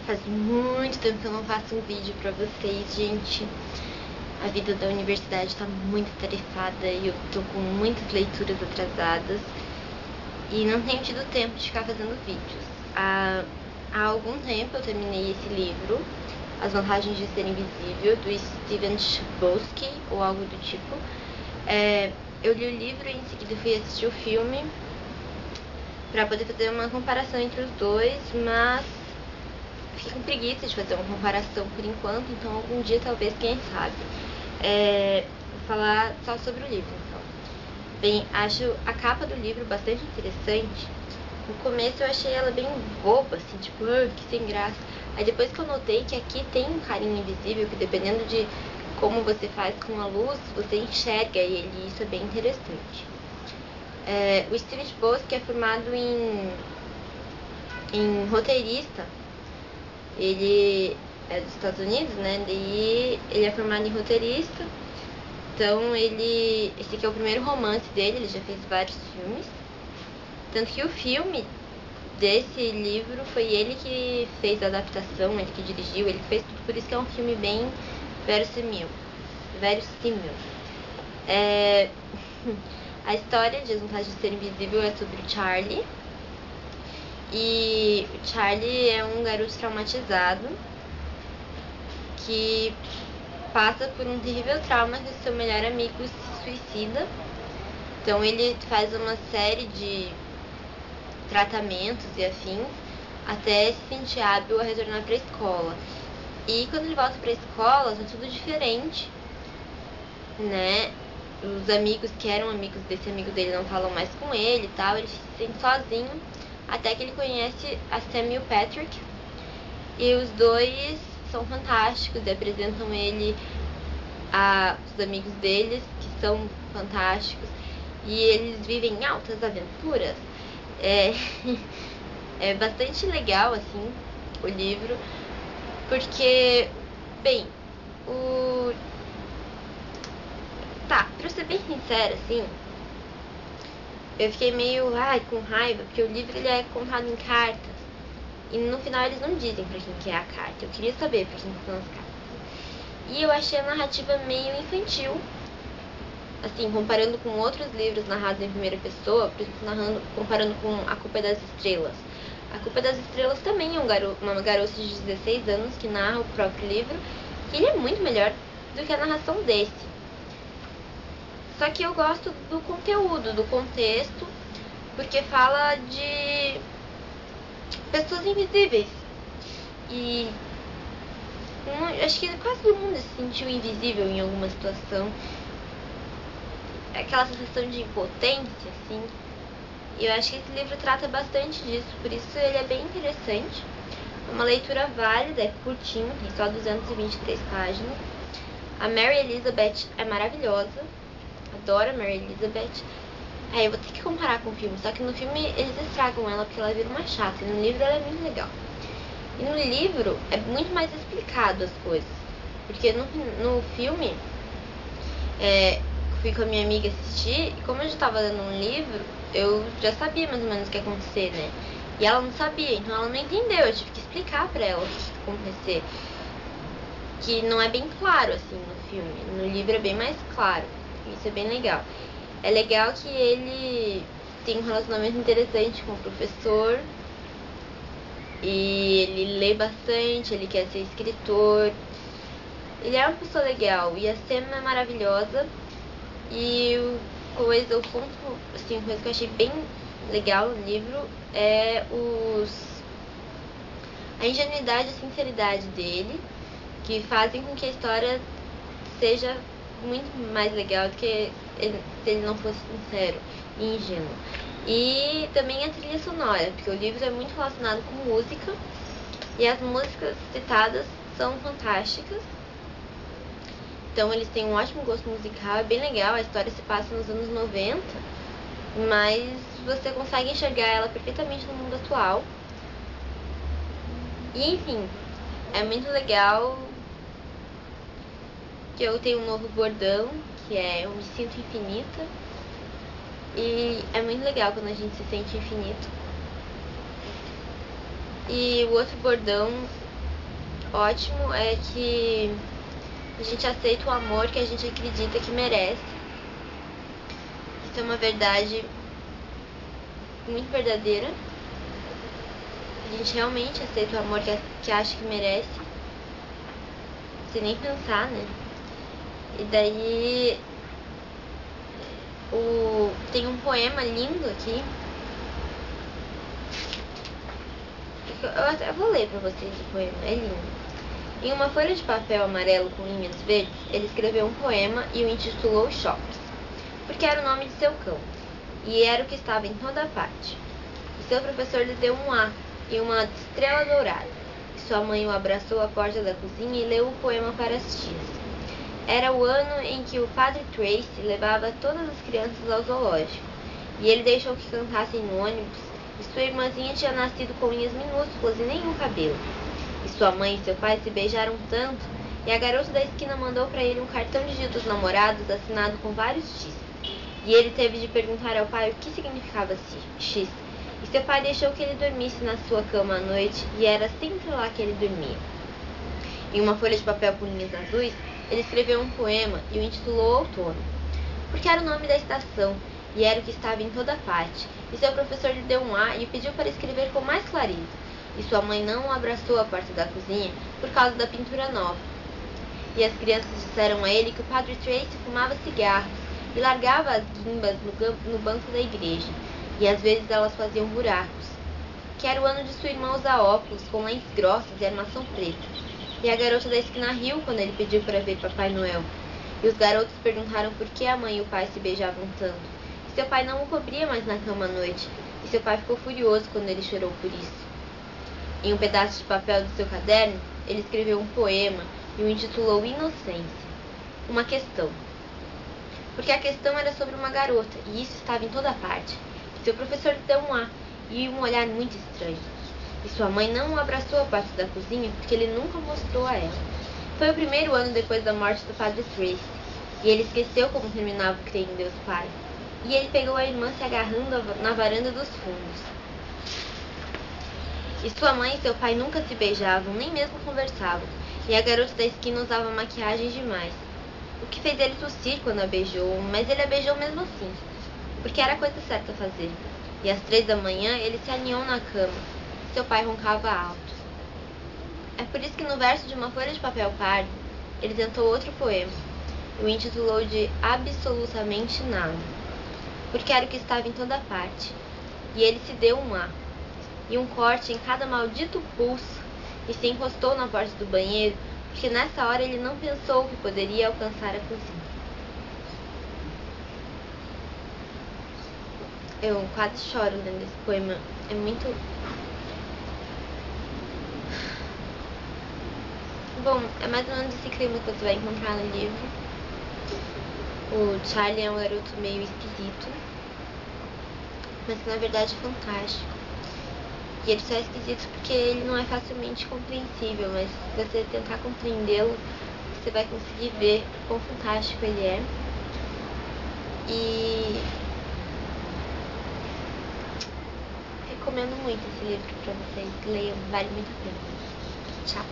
Faz muito tempo que eu não faço um vídeo pra vocês, gente. A vida da universidade tá muito tarefada e eu tô com muitas leituras atrasadas e não tenho tido tempo de ficar fazendo vídeos. Há algum tempo eu terminei esse livro, As Vantagens de Ser Invisível, do Steven Chbosky, ou algo do tipo. Eu li o livro e em seguida fui assistir o filme pra poder fazer uma comparação entre os dois, mas fiquei com preguiça de fazer uma comparação por enquanto, então algum dia talvez, quem sabe. Vou falar só sobre o livro, então. Bem, acho a capa do livro bastante interessante. No começo eu achei ela bem boba, assim, tipo, que sem graça. Aí depois que eu notei que aqui tem um carinho invisível, que dependendo de como você faz com a luz, você enxerga ele, e isso é bem interessante. O Steven Chbosky é formado em roteirista. Ele é dos Estados Unidos, né? Daí ele é formado em roteirista. Então esse aqui é o primeiro romance dele, ele já fez vários filmes. Tanto que o filme desse livro foi ele que fez a adaptação, ele que dirigiu, ele que fez tudo, por isso que é um filme bem verossímil. A história de As Vantagens de Ser Invisível é sobre o Charlie. E o Charlie é um garoto traumatizado que passa por um terrível trauma que seu melhor amigo se suicida. Então ele faz uma série de tratamentos e afins até se sentir hábil a retornar para a escola. E quando ele volta para a escola, tá tudo diferente, né? Os amigos que eram amigos desse amigo dele não falam mais com ele e tal, ele se sente sozinho, até que ele conhece a Sam e o Patrick, e os dois são fantásticos e apresentam ele aos amigos deles, que são fantásticos, e eles vivem altas aventuras. É bastante legal, assim, o livro, porque, bem, pra ser bem sincera, assim, eu fiquei meio, com raiva, porque o livro ele é contado em cartas, e no final eles não dizem pra quem que é a carta. Eu queria saber pra quem são as cartas. E eu achei a narrativa meio infantil, assim, comparando com outros livros narrados em primeira pessoa, por exemplo, comparando com A Culpa é das Estrelas. A Culpa é das Estrelas também é uma garota de 16 anos que narra o próprio livro, e ele é muito melhor do que a narração desse. Só que eu gosto do conteúdo, do contexto, porque fala de pessoas invisíveis. E acho que quase todo mundo se sentiu invisível em alguma situação. Aquela sensação de impotência, assim. E eu acho que esse livro trata bastante disso, por isso ele é bem interessante. É uma leitura válida, é curtinho, tem só 223 páginas. A Mary Elizabeth é maravilhosa. Adoro a Mary Elizabeth. Eu vou ter que comparar com o filme, só que no filme eles estragam ela porque ela vira uma chata, e no livro ela é muito legal. E no livro é muito mais explicado as coisas, porque no filme fui com a minha amiga assistir, e como eu já tava lendo um livro, eu já sabia mais ou menos o que ia acontecer, né? E ela não sabia, então ela não entendeu, eu tive que explicar pra ela o que ia acontecer. Que não é bem claro, assim, no filme. No livro é bem mais claro. Isso é bem legal. É legal que ele tem um relacionamento interessante com o professor. E ele lê bastante, ele quer ser escritor. Ele é uma pessoa legal. E a Sam é maravilhosa. E coisa que eu achei bem legal no livro é a ingenuidade e a sinceridade dele, que fazem com que a história seja muito mais legal do que se ele não fosse sincero e ingênuo. E também a trilha sonora, porque o livro é muito relacionado com música, e as músicas citadas são fantásticas. Então eles têm um ótimo gosto musical, é bem legal. A história se passa nos anos 90, mas você consegue enxergar ela perfeitamente no mundo atual. E enfim, é muito legal. Que eu tenho um novo bordão, que é Eu Me Sinto Infinita. E é muito legal quando a gente se sente infinito. E o outro bordão ótimo é que a gente aceita o amor que a gente acredita que merece. Isso é uma verdade muito verdadeira. A gente realmente aceita o amor que acha que merece, sem nem pensar, né? E daí tem um poema lindo aqui. Eu até vou ler pra vocês o poema, é lindo. Em uma folha de papel amarelo com linhas verdes, ele escreveu um poema e o intitulou Chops, porque era o nome de seu cão, e era o que estava em toda parte. O seu professor lhe deu um A e uma estrela dourada, e sua mãe o abraçou à porta da cozinha e leu o poema para as tias. Era o ano em que o padre Tracy levava todas as crianças ao zoológico, e ele deixou que cantassem no ônibus, e sua irmãzinha tinha nascido com unhas minúsculas e nenhum cabelo. E sua mãe e seu pai se beijaram tanto, e a garota da esquina mandou para ele um cartão de dia dos namorados assinado com vários X. E ele teve de perguntar ao pai o que significava X. E seu pai deixou que ele dormisse na sua cama à noite, e era sempre lá que ele dormia. Em uma folha de papel com linhas azuis, ele escreveu um poema e o intitulou Outono, porque era o nome da estação, e era o que estava em toda parte. E seu professor lhe deu um A e o pediu para escrever com mais clareza. E sua mãe não o abraçou à porta da cozinha por causa da pintura nova. E as crianças disseram a ele que o padre Tracy fumava cigarros e largava as guimbas no banco da igreja, e às vezes elas faziam buracos. Que era o ano de sua irmã usar óculos com lentes grossas e armação preta. E a garota da esquina riu quando ele pediu para ver Papai Noel. E os garotos perguntaram por que a mãe e o pai se beijavam tanto. E seu pai não o cobria mais na cama à noite. E seu pai ficou furioso quando ele chorou por isso. Em um pedaço de papel do seu caderno, ele escreveu um poema e o intitulou Inocência. Uma questão. Porque a questão era sobre uma garota, e isso estava em toda parte. Seu professor lhe deu um A e um olhar muito estranho. E sua mãe não o abraçou à porta da cozinha porque ele nunca mostrou a ela. Foi o primeiro ano depois da morte do padre Tracy, e ele esqueceu como terminava o crer em Deus Pai. E ele pegou a irmã se agarrando na varanda dos fundos. E sua mãe e seu pai nunca se beijavam, nem mesmo conversavam, e a garota da esquina usava maquiagem demais, o que fez ele tossir quando a beijou, mas ele a beijou mesmo assim, porque era a coisa certa a fazer. E às 3 da manhã ele se aninhou na cama, e seu pai roncava alto. É por isso que no verso de uma folha de papel pardo, ele tentou outro poema, e o intitulou de Absolutamente Nada, porque era o que estava em toda parte, e ele se deu um A e um corte em cada maldito pulso, e se encostou na porta do banheiro, porque nessa hora ele não pensou que poderia alcançar a cozinha. Eu quase choro lendo esse poema, é muito... Bom, é mais ou menos esse clima que você vai encontrar no livro. O Charlie é um garoto meio esquisito, mas que na verdade é fantástico. E ele só é esquisito porque ele não é facilmente compreensível, mas se você tentar compreendê-lo, você vai conseguir ver o quão fantástico ele é. E recomendo muito esse livro pra vocês, leiam, vale muito a pena. Tchau!